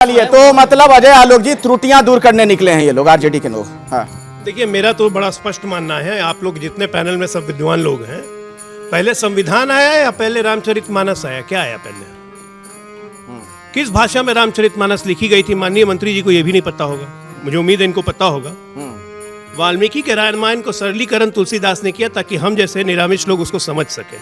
चलिए, तो मतलब अजय आलोक जी त्रुटियां दूर करने निकले हैं ये लोग, आरजेडी के लोग। हाँ, देखिए, मेरा तो बड़ा स्पष्ट मानना है, आप लोग जितने पैनल में सब विद्वान लोग हैं, पहले संविधान आया या पहले रामचरितमानस आया? क्या आया पहले? किस भाषा में रामचरितमानस लिखी गई थी? माननीय मंत्री जी को यह भी नहीं पता होगा, मुझे उम्मीद है इनको पता होगा। वाल्मीकि के रामायण को सरलीकरण तुलसीदास ने किया ताकि हम जैसे निरामिष लोग उसको समझ सके।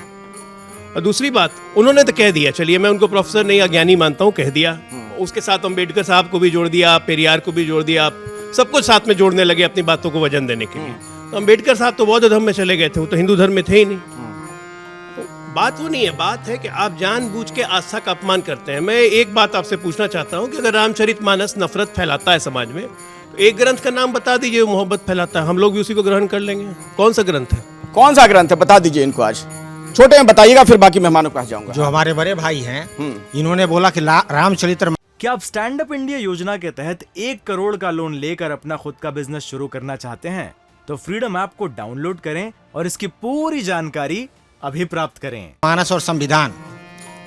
और दूसरी बात, उन्होंने तो कह दिया, चलिए मैं उनको प्रोफेसर नहीं अज्ञानी मानता हूँ, कह दिया। उसके साथ अम्बेडकर साहब को भी जोड़ दिया, पेरियार को भी जोड़ दिया, सबको साथ में जोड़ने लगे अपनी बातों को वजन देने के लिए। तो अम्बेडकर साहब तो बौद्ध धर्म में चले गए थे, वो तो हिंदू धर्म में थे ही नहीं। तो बात वो नहीं है, बात है कि आप जानबूझ के आस्था का अपमान करते हैं। मैं एक बात आपसे पूछना चाहता हूँ कि अगर रामचरितमानस नफरत फैलाता है समाज में, तो एक ग्रंथ का नाम बता दीजिए, मोहब्बत फैलाता है, हम लोग भी उसी को ग्रहण कर लेंगे। कौन सा ग्रंथ है? कौन सा ग्रंथ है बता दीजिए इनको, आज छोटे में बताइएगा, फिर बाकी मेहमानों के पास जाऊंगा। जो हमारे बड़े भाई हैं, इन्होंने बोला कि रामचरित्र। क्या आप स्टैंड अप इंडिया योजना के तहत 1 करोड़ का लोन लेकर अपना खुद का बिजनेस शुरू करना चाहते हैं? तो फ्रीडम ऐप को डाउनलोड करें और इसकी पूरी जानकारी अभी प्राप्त करें। मानस और संविधान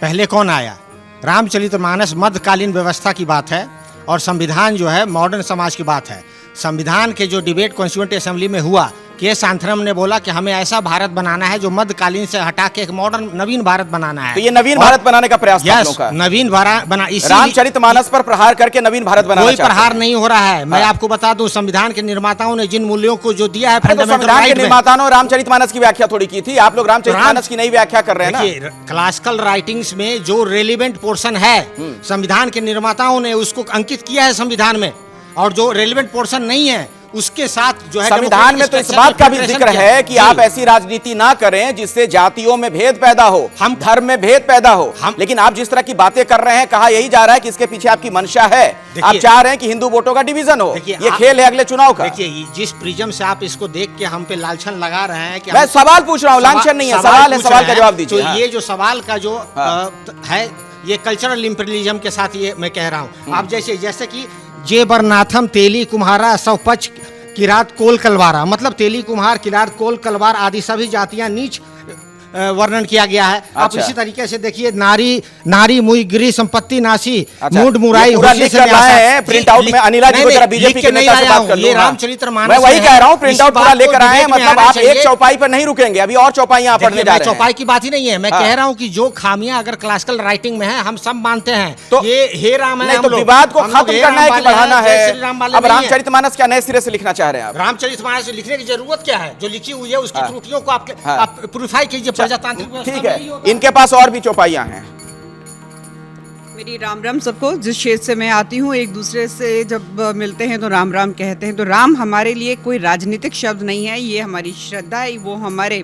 पहले कौन आया? रामचरितमानस मध्यकालीन व्यवस्था की बात है और संविधान जो है मॉडर्न समाज की बात है। संविधान के जो डिबेट कॉन्स्टिट्यूएंट असेंबली में हुआ, के सांथरम ने बोला कि हमें ऐसा भारत बनाना है जो मध्यकालीन से हटा के एक मॉडर्न नवीन भारत बनाना है। तो ये नवीन भारत बनाने का प्रयास था आप लोगों का? नवीन भारत बना, रामचरितमानस पर प्रहार करके नवीन भारत बनाना कोई प्रहार नहीं हो रहा है। मैं आपको बता दूं, संविधान के निर्माताओं ने जिन मूल्यों को जो दिया है, संविधान के निर्माताओं ने रामचरितमानस की व्याख्या थोड़ी की थी, आप लोग रामचरितमानस की नई व्याख्या कर रहे हैं ना। क्लासिकल राइटिंग्स में जो रेलिवेंट पोर्शन है, संविधान के निर्माताओं ने उसको अंकित किया है संविधान में, और जो रेलिवेंट पोर्शन नहीं है उसके साथ जो है संविधान में तो इस बात का भी जिक्र है कि आप ऐसी राजनीति ना करें जिससे जातियों में भेद पैदा हो, हम धर्म में भेद पैदा हो। लेकिन आप जिस तरह की बातें कर रहे हैं, कहा यही जा रहा है कि इसके पीछे आपकी मंशा है, आप चाह रहे हैं कि हिंदू वोटों का डिवीजन हो। ये खेल है अगले चुनाव का। देखिए, जिस प्रिज्म से आप इसको देख के हम पे लांछन लगा रहे हैं कि मैं सवाल पूछ रहा हूँ, लांछन नहीं है, सवाल है, सवाल का जवाब दीजिए। तो ये जो सवाल का जो है, ये कल्चरल इंपीरियलिज्म के साथ ये मैं कह रहा हूँ। आप जैसे कि जे बरनाथम तेली कुम्हारा सवपच किरात कोल कलवारा, मतलब तेली कुम्हार, किरात कोल कलवार आदि सभी जातियां नीच वर्णन किया गया है। अच्छा। आप इसी तरीके से देखिए, नारी मुई गिरी संपत्ति नासी, मूड मुराई प्रिंट आउट में अनिला जी को जरा बीजेपी के नेता से बात कर ये रामचरितमानस मैं वही कह रहा हूं, प्रिंट आउट पूरा लेकर आए हैं, मतलब आप एक चौपाई पर नहीं रुकेंगे, अभी और चौपाइयां पढ़ने जा रहे हैं। चौपाई की बात ही नहीं है, मैं कह रहा हूं कि जो खामियां अगर क्लासिकल राइटिंग में है, हम सब मानते हैं, तो ये हे राम है। तो विवाद को खत्म करना है कि बढ़ाना है? अब रामचरितमानस क्या नए सिरे से लिखना चाह रहे हैं आप? रामचरितमानस लिखने की जरूरत क्या है? जो लिखी हुई है उसकी त्रुटियों को आप प्यूरिफाई कीजिए। ठीक है, इनके पास और भी चौपाइयां हैं। मेरी राम राम सबको। जिस क्षेत्र से मैं आती हूँ, एक दूसरे से जब मिलते हैं तो राम राम कहते हैं। तो राम हमारे लिए कोई राजनीतिक शब्द नहीं है, ये हमारी श्रद्धा है, वो हमारे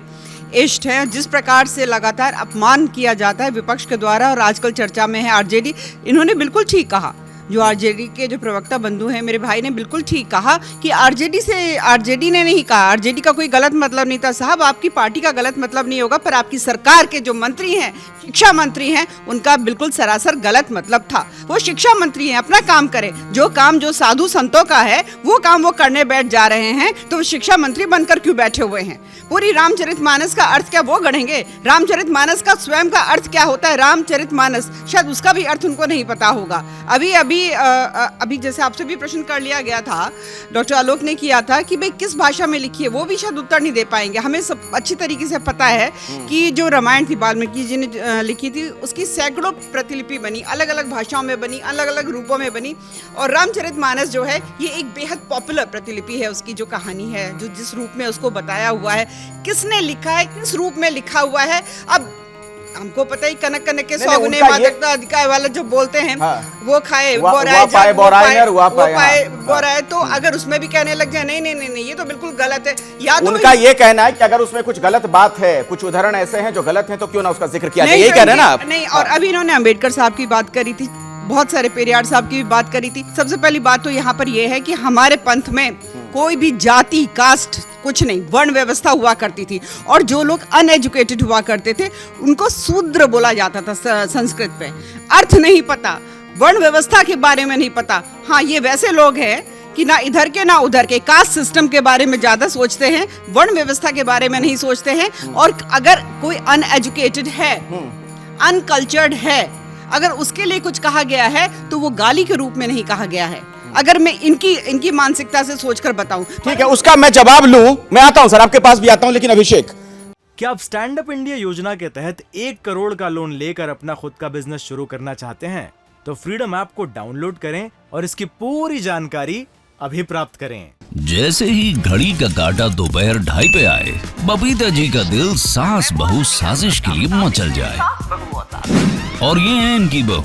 इष्ट है। जिस प्रकार से लगातार अपमान किया जाता है विपक्ष के द्वारा, और आजकल चर्चा में है आरजेडी, इन्होंने बिल्कुल ठीक कहा। जो आरजेडी के जो प्रवक्ता बंधु हैं, मेरे भाई ने बिल्कुल ठीक कहा कि आरजेडी ने नहीं कहा, आरजेडी का कोई गलत मतलब नहीं था। साहब, आपकी पार्टी का गलत मतलब नहीं होगा, पर आपकी सरकार के जो मंत्री हैं, शिक्षा मंत्री हैं, उनका बिल्कुल सरासर गलत मतलब था। वो शिक्षा मंत्री हैं, अपना काम करें। जो काम जो साधु संतों का है, वो काम वो करने बैठ जा रहे हैं, तो वो शिक्षा मंत्री बनकर क्यों बैठे हुए हैं? पूरी रामचरितमानस का अर्थ क्या वो गढ़ेंगे? रामचरितमानस का स्वयं का अर्थ क्या होता है? रामचरितमानस, शायद उसका भी अर्थ उनको नहीं पता होगा। अभी जैसे आपसे भी प्रश्न कर लिया गया था, डॉक्टर आलोक ने किया था कि भाई किस भाषा में लिखी है, वो भी शायद उत्तर नहीं दे पाएंगे। हमें सब अच्छी तरीके से पता है कि जो रामायण थी वाल्मीकि जी ने लिखी थी, उसकी सैकड़ों प्रतिलिपि बनी, अलग अलग भाषाओं में बनी, अलग अलग रूपों में बनी। और रामचरितमानस जो है, ये एक बेहद पॉपुलर प्रतिलिपि है। उसकी जो कहानी है, जो जिस रूप में उसको बताया हुआ है, किसने लिखा है, किस रूप में लिखा हुआ है, अब हमको पता ही कनक के सौगुने मादकता अधिकार वाला जो बोलते हैं, वो खाए बोराए, तो अगर उसमें भी कहने लग जाए नहीं ये तो बिल्कुल गलत है। या तो उनका ये कहना है कि अगर उसमें कुछ गलत बात है, कुछ उदाहरण ऐसे हैं जो गलत हैं, तो क्यों ना उसका जिक्र किया जाए, यही कह रहे हैं ना आप? नहीं, और अभी इन्होंने अम्बेडकर साहब की बात करी थी, बहुत सारे पेरियार साहब की भी बात करी थी। सबसे पहली बात तो यहाँ पर यह है कि हमारे पंथ में कोई भी जाति कास्ट कुछ नहीं, वर्ण व्यवस्था हुआ करती थी, और जो लोग अनएजुकेटेड हुआ करते थे उनको शूद्र बोला जाता था संस्कृत पे। अर्थ नहीं पता, वर्ण व्यवस्था के बारे में नहीं पता। हाँ, ये वैसे लोग हैं कि ना इधर के ना उधर के, कास्ट सिस्टम के बारे में ज्यादा सोचते हैं, वर्ण व्यवस्था के बारे में नहीं सोचते हैं। और अगर कोई अनएजुकेटेड है, अनकल्चर्ड है, अगर उसके लिए कुछ कहा गया है तो वो गाली के रूप में नहीं कहा गया है, अगर मैं इनकी मानसिकता से सोचकर बताऊं। ठीक है, उसका मैं जवाब लूं। मैं आता हूं सर, आपके पास भी आता हूं, लेकिन अभिषेक, क्या आप स्टैंड अप इंडिया योजना के तहत 1 करोड़ का लोन लेकर अपना खुद का बिजनेस शुरू करना चाहते हैं? तो फ्रीडम ऐप को डाउनलोड करें और इसकी पूरी जानकारी अभी प्राप्त करें। जैसे ही घड़ी का काटा दोपहर 2:30 पे आए, बबीता जी का दिल सास बहू साजिश के लिए मचल जाए। और ये है इनकी बहू,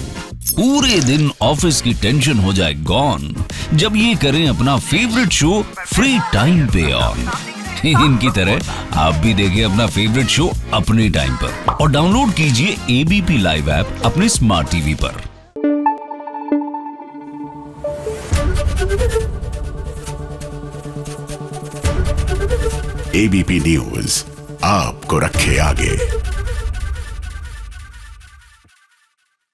पूरे दिन ऑफिस की टेंशन हो जाए गॉन जब ये करें अपना फेवरेट शो फ्री टाइम पे ऑन। इनकी तरह आप भी देखिए अपना फेवरेट शो अपने टाइम पर और डाउनलोड कीजिए एबीपी लाइव ऐप अपने स्मार्ट टीवी पर। एबीपी न्यूज आपको रखे आगे।